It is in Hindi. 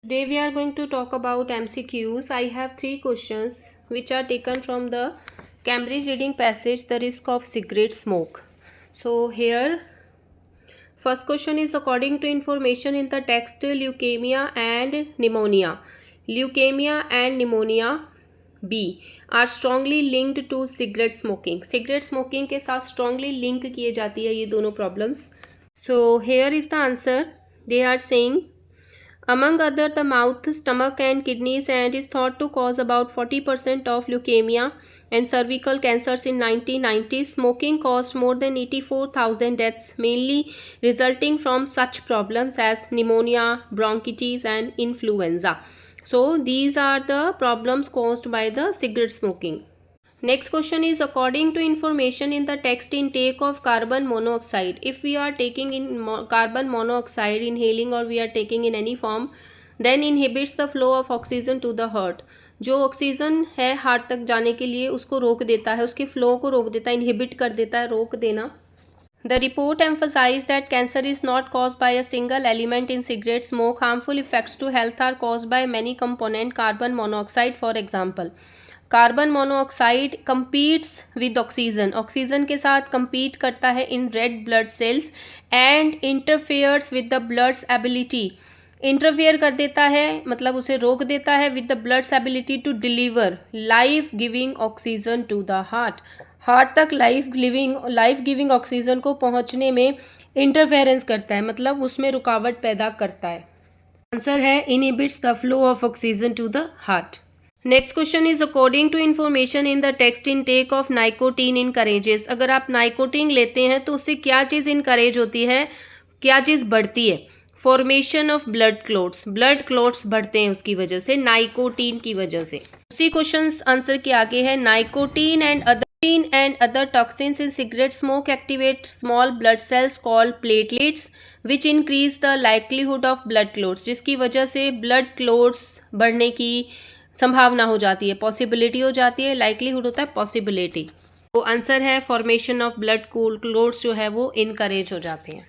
Today we are going to talk about MCQs. I have 3 questions which are taken from the Cambridge reading passage, The Risk of Cigarette Smoke. So here, first question is, according to information in the text, leukemia and pneumonia. Leukemia and pneumonia B are strongly linked to cigarette smoking. Cigarette smoking के साथ strongly link किए जाती है ये दोनों problems. So here is the answer. They are saying, among other, the mouth, stomach and kidneys, and is thought to cause about 40% of leukemia and cervical cancers in 1990s. Smoking caused more than 84,000 deaths, mainly resulting from such problems as pneumonia, bronchitis and influenza. So these are the problems caused by the cigarette smoking. Next question is, according to information in the text, intake of carbon monoxide. If we are taking in carbon monoxide, inhaling or we are taking in any form, then inhibits the flow of oxygen to the heart. जो ऑक्सीजन है हार्ट तक जाने के लिए उसको रोक देता है, उसके फ्लो को रोक देता है, इनहिबिट कर देता है, रोक देना. The report emphasized that cancer is not caused by a single element in cigarette smoke. Harmful effects to health are caused by many component. Carbon monoxide, for example. Carbon monoxide competes with oxygen, oxygen के साथ कम्पीट करता है in red blood cells and interferes with the blood's ability. Interfere कर देता है मतलब उसे रोक देता है with the blood's ability to deliver life giving oxygen to the heart. Heart तक लाइफ गिविंग ऑक्सीजन को पहुंचने में इंटरफेरेंस करता है, मतलब उसमें रुकावट पैदा करता है. आंसर है inhibits the flow of oxygen to the heart. Next question is, according to information in the text, intake of nicotine encourages. अगर आप नाइकोटीन लेते हैं तो उससे क्या चीज़ इनकरेज होती है, क्या चीज़ बढ़ती है? Formation of blood clots. Blood clots बढ़ते हैं उसकी वजह से, नाइकोटीन की वजह से. उसी क्वेश्चन आंसर के आगे है, nicotine and other toxins in cigarette smoke activate small blood cells called platelets which increase the likelihood of blood clots. जिसकी वजह से ब्लड क्लोट्स बढ़ने की संभावना हो जाती है, पॉसिबिलिटी हो जाती है, लाइक्लीहुड होता है पॉसिबिलिटी. तो आंसर है फॉर्मेशन ऑफ ब्लड क्लोट्स जो है वो इनकरेज हो जाते हैं.